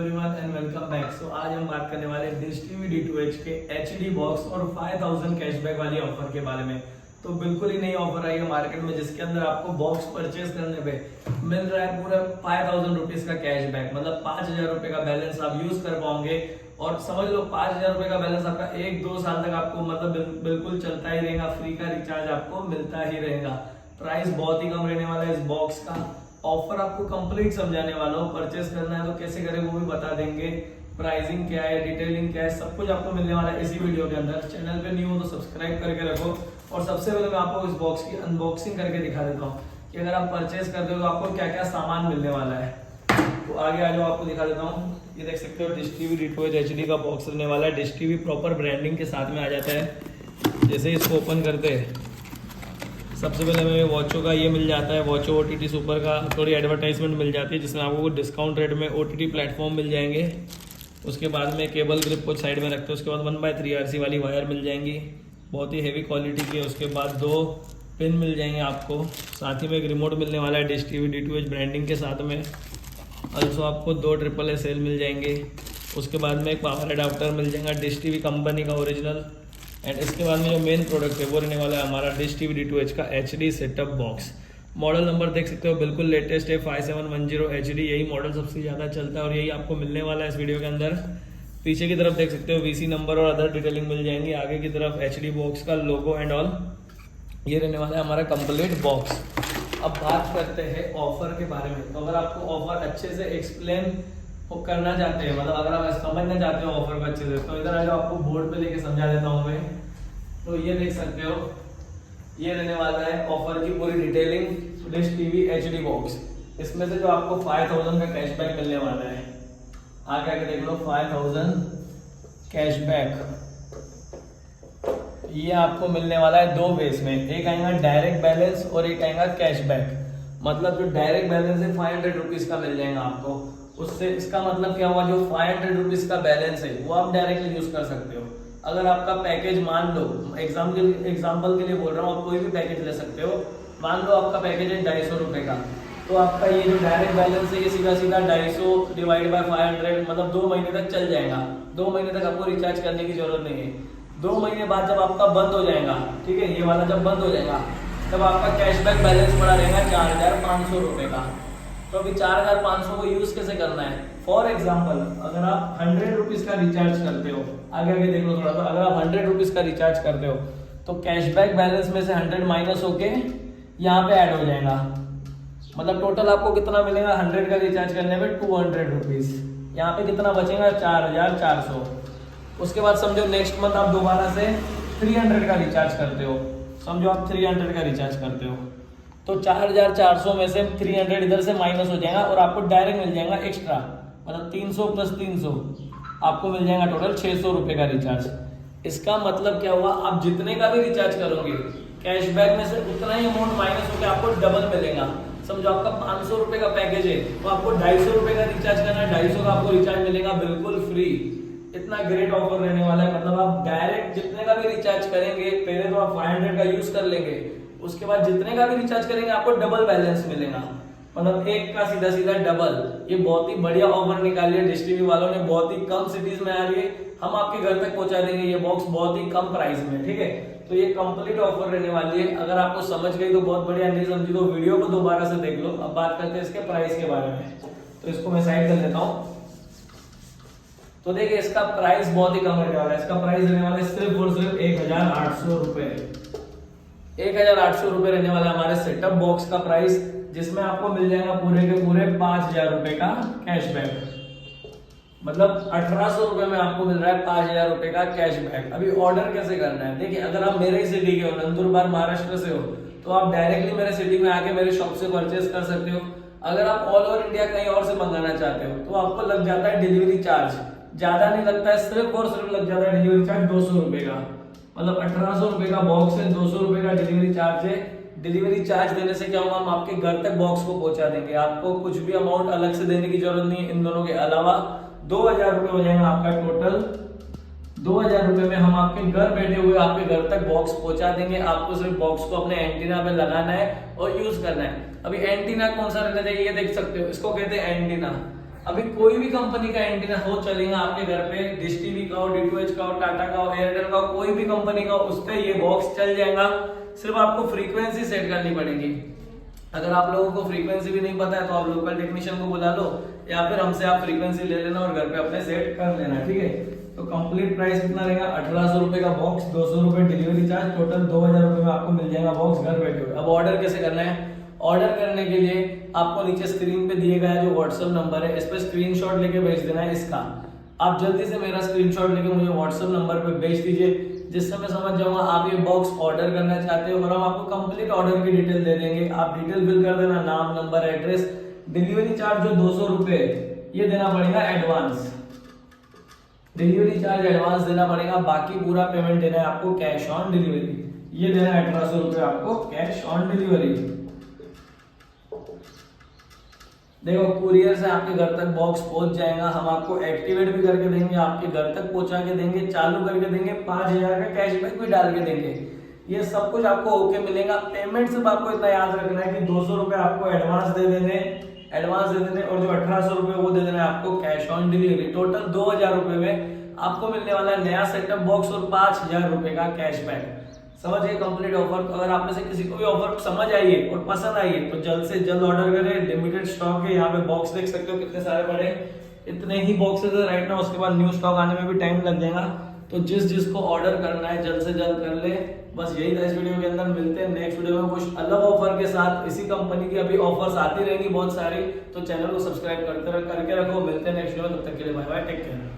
Everyone and welcome back. So आज हम बात करने वाले हैं डिश टीवी D2H के HD बॉक्स और 5000 कैशबैक वाली ऑफर के बारे में। तो बिल्कुल ही नई ऑफर आई है मार्केट में, जिसके अंदर आपको बॉक्स परचेज करने पे मिल रहा है पूरा 5000 रुपीज का कैशबैक। मतलब 5000 रुपए का बैलेंस आप यूज कर पाओगे और समझ लो 5000 रुपए का बैलेंस आपका 1-2 साल तक आपको मतलब बिल्कुल चलता ही रहेगा। फ्री का रिचार्ज आपको मिलता ही रहेगा। प्राइस बहुत ही कम रहने वाला है इस बॉक्स का। ऑफर आपको कंप्लीट समझाने वाला हूँ। परचेस करना है तो कैसे करें वो भी बता देंगे। प्राइसिंग क्या है, डिटेलिंग क्या है, सब कुछ आपको मिलने वाला है इसी वीडियो के अंदर। चैनल पे न्यू हो तो सब्सक्राइब करके रखो। और सबसे पहले मैं आपको इस बॉक्स की अनबॉक्सिंग करके दिखा देता हूँ कि अगर आप परचेस करते हो तो आपको क्या क्या सामान मिलने वाला है। तो आगे आ जाओ, आपको दिखा देता हूँ। ये देख सकते हो डिश टीवी D2H HD का बॉक्स रहने वाला है। डिश टीवी प्रॉपर ब्रांडिंग के साथ में आ जाता है। जैसे इसको ओपन करते हैं सबसे पहले हमें वॉचो का ये मिल जाता है। वॉचो OTT सुपर का थोड़ी एडवर्टाइजमेंट मिल जाती है, जिसमें आपको डिस्काउंट रेट में OTT प्लेटफॉर्म मिल जाएंगे। उसके बाद में केबल ग्रिप को साइड में रखते हैं। उसके बाद 1/3 RC वाली वायर मिल जाएंगी, बहुत ही हेवी क्वालिटी की है। उसके बाद 2 पिन मिल जाएंगे आपको। साथ ही में एक रिमोट मिलने वाला है डिश टीवी D2H ब्रांडिंग के साथ में। ऑल्सो आपको 2 SSL मिल जाएंगे। उसके बाद में एक पावर अडाप्टर मिल जाएगा डिश टीवी कंपनी का ओरिजिनल। एंड इसके बाद में जो मेन प्रोडक्ट है वो रहने वाला है हमारा डिश टीवी D2H का HD setup box. Model number देख सकते हो, बिल्कुल लेटेस्ट है 5710 HD। यही मॉडल सबसे ज़्यादा चलता है और यही आपको मिलने वाला है इस वीडियो के अंदर। पीछे की तरफ देख सकते हो VC नंबर और अदर डिटेलिंग मिल जाएंगी। आगे की तरफ HD बॉक्स का लोगो एंड ऑल। ये रहने वाला है हमारा कंप्लीट बॉक्स। अब बात करते हैं ऑफर के बारे में। तो अगर आपको ऑफर अच्छे से एक्सप्लेन करना चाहते हैं, मतलब अगर आप समझना चाहते हो ऑफर को अच्छे से, तो इधर आ जाओ, आपको बोर्ड पे लेके समझा देता हूँ मैं। तो ये देख सकते हो, ये रहने वाला है ऑफर की पूरी detailing dish TV HD box. इसमें से जो आपको 5000 का कैशबैक मिलने वाला है, आगे आगे देख लो 5000 कैशबैक। ये आपको मिलने वाला है 2 वेज में। एक आएगा डायरेक्ट बैलेंस और एक आएगा कैशबैक। मतलब जो डायरेक्ट बैलेंस है 500 रुपीज का मिल जाएगा आपको। उससे इसका मतलब क्या हुआ, जो 500 रुपीज का बैलेंस है वो आप डायरेक्टली यूज कर सकते हो। अगर आपका पैकेज, मान लो एग्जाम्पल के लिए बोल रहा हूँ, आप कोई भी पैकेज ले सकते हो। मान लो आपका पैकेज है 250 रुपए का, तो आपका ये जो डायरेक्ट बैलेंस है ये सीधा सीधा 250 डिवाइड बाय 500, मतलब 2 महीने तक चल जाएगा। 2 महीने तक आपको रिचार्ज करने की जरूरत नहीं है। 2 महीने बाद जब आपका बंद हो जाएगा, ठीक है, ये वाला जब बंद हो जाएगा, तब आपका कैशबैक बैलेंस पड़ा रहेगा 4500 रुपए का। तो अभी 4500 को यूज कैसे करना है। फॉर एग्जाम्पल, अगर आप 100 रुपीज का रिचार्ज करते हो, आगे आगे देख लो थोड़ा सा, अगर आप 100 रुपीज का रिचार्ज करते हो तो कैशबैक बैलेंस में से 100 माइनस होके यहाँ पे ऐड हो जाएगा। मतलब टोटल आपको कितना मिलेगा 100 का रिचार्ज करने में 200 रुपीज। यहाँ पे कितना बचेगा 4400। उसके बाद समझो नेक्स्ट मंथ आप दोबारा से 300 का रिचार्ज करते हो। समझो आप 300 का रिचार्ज करते हो तो 4400 में से 300 इधर से माइनस हो जाएगा और आपको डायरेक्ट मिल जाएगा एक्स्ट्रा, मतलब 300 + 300 आपको मिल जाएगा टोटल 600 रुपए का रिचार्ज। इसका मतलब क्या हुआ, आप जितने का भी रिचार्ज करोगे कैशबैक में से उतना ही अमाउंट माइनस होकर आपको डबल मिलेगा। समझो आपका 500 रुपए का पैकेज है तो आपको 250 रुपए का रिचार्ज करना है, 250 का आपको रिचार्ज मिलेगा बिल्कुल फ्री। इतना ग्रेट ऑफर रहने वाला है। मतलब आप डायरेक्ट जितने का भी रिचार्ज करेंगे, पहले तो आप 500 का यूज कर लेंगे, उसके बाद जितने का भी रिचार्ज करेंगे आपको डबल बैलेंस मिलेगा। मतलब एक का सीधा सीधा डबल। ये बहुत ही बढ़िया ऑफर निकाली है डिश टीवी वालों ने। बहुत ही कम सिटीज में आ रही है, हम आपके घर तक पहुंचा देंगे ये बॉक्स बहुत ही कम प्राइस में, ठीक है। तो ये कंप्लीट ऑफर रहने वाली है। अगर आपको समझ गई तो बहुत बढ़िया, नहीं समझी तो वीडियो को दोबारा से देख लो। अब बात करते हैं इसके प्राइस के बारे में। तो इसको मैं साइड कर लेता हूँ। तो देखिए इसका प्राइस बहुत ही कम रहने वाला है। इसका प्राइस रहने वाला है सिर्फ और सिर्फ 1800 रुपए। 1800 रुपए रहने वाला है हमारे सेटअप बॉक्स का प्राइस, जिसमें आपको मिल जाएगा पूरे के पूरे 5000 रुपए का कैशबैक। मतलब 1800 रुपए में आपको मिल रहा है 5000 रुपए का कैशबैक। अभी ऑर्डर कैसे करना है, देखिए अगर आप मेरे ही सिटी के हो, नंदुरबार महाराष्ट्र से हो, तो आप डायरेक्टली मेरे सिटी में आके मेरे शॉप से परचेस कर सकते हो। अगर आप ऑल ओवर इंडिया कहीं और से मंगाना चाहते हो तो आपको लग जाता है डिलीवरी चार्ज। ज्यादा नहीं लगता है, सिर्फ और सिर्फ लग जाता है डिलीवरी चार्ज 200 रुपए का। मतलब 1800 रुपए का बॉक्स है, 200 रुपए का डिलीवरी चार्ज है। डिलीवरी चार्ज देने से क्या होगा, हम आपके घर तक बॉक्स को पहुंचा देंगे। आपको कुछ भी अमाउंट अलग से देने की जरूरत नहीं है। इन दोनों के अलावा 2000 रुपए हो जाएगा आपका टोटल। 2000 रुपए में हम आपके घर बैठे हुए आपके घर तक बॉक्स पहुंचा देंगे। आपको सिर्फ बॉक्स को अपने एंटीना पे लगाना है और यूज करना है। अभी एंटीना कौन सा रहना चाहिए ये देख सकते हो, इसको कहते हैं एंटीना। अभी कोई भी कंपनी का एंटीना हो चलेगा आपके घर पे, डिश टीवी का हो, D2H का हो, टाटा का हो, एयरटेल का हो, कोई भी कंपनी का हो, उस पे ये बॉक्स चल जाएगा। सिर्फ आपको फ्रीक्वेंसी सेट करनी पड़ेगी। अगर आप लोगों को फ्रीक्वेंसी भी नहीं पता है तो आप लोकल टेक्नीशियन को बुला लो, या फिर हमसे आप फ्रीक्वेंसी ले लेना और घर पे अपने सेट कर लेना, ठीक है। तो कंप्लीट प्राइस कितना रहेगा, 1800 रुपए का बॉक्स, 200 रुपए डिलीवरी चार्ज, टोटल 2000 रुपए में आपको मिल जाएगा बॉक्स घर बैठे हुए। अब ऑर्डर कैसे करना है, ऑर्डर करने के लिए आपको नीचे स्क्रीन पे दिए गया जो व्हाट्सएप नंबर है, इस पे स्क्रीनशॉट लेके भेज देना है इसका। आप जल्दी से मेरा स्क्रीनशॉट लेके मुझे व्हाट्सएप नंबर पे भेज दीजिए, जिससे मैं समझ जाऊंगा आप ये बॉक्स ऑर्डर करना चाहते हो, और हम आपको कंप्लीट ऑर्डर की डिटेल दे देंगे। आप डिटेल फिल कर देना, नाम, नंबर, एड्रेस। डिलीवरी चार्ज जो 200 रुपए ये देना पड़ेगा एडवांस, डिलीवरी चार्ज एडवांस देना पड़ेगा, बाकी पूरा पेमेंट देना है आपको कैश ऑन डिलीवरी। ये देना है 1800 रुपए आपको कैश ऑन डिलीवरी। देखो कुरियर से आपके घर तक बॉक्स पहुंच जाएगा, हम आपको एक्टिवेट भी करके देंगे, आपके घर तक पहुंचा के देंगे, चालू करके देंगे, 5000 का कैशबैक भी डाल के देंगे। ये सब कुछ आपको ओके मिलेगा। पेमेंट सिर्फ आपको इतना याद रखना है कि 200 रुपए आपको एडवांस दे देने, और जो 1800 रुपए वो दे देना है आपको कैश ऑन डिलीवरी। टोटल 2000 रुपए में आपको मिलने वाला है नया सेटअप बॉक्स और 5000 रुपए का कैशबैक। समझिए कंप्लीट ऑफर। तो अगर आप में से किसी को भी ऑफर समझ आई है और पसंद आई है तो जल्द से जल्द ऑर्डर करें, लिमिटेड स्टॉक है। यहाँ पे बॉक्स देख सकते हो कितने सारे पड़े, इतने ही बॉक्सेस है राइट नाउ, उसके बाद न्यू स्टॉक आने में भी टाइम लग जाएगा। तो जिसको ऑर्डर करना है जल्द से जल्द कर ले। बस यही था इस वीडियो के अंदर, मिलते हैं नेक्स्ट वीडियो में कुछ अलग ऑफर के साथ। इसी कंपनी की अभी ऑफर्स आती रहेंगी बहुत सारी, तो चैनल को सब्सक्राइब करके रखो। मिलते हैं नेक्स्ट वीडियो में, तब तक के लिए बाय बाय, टेक केयर।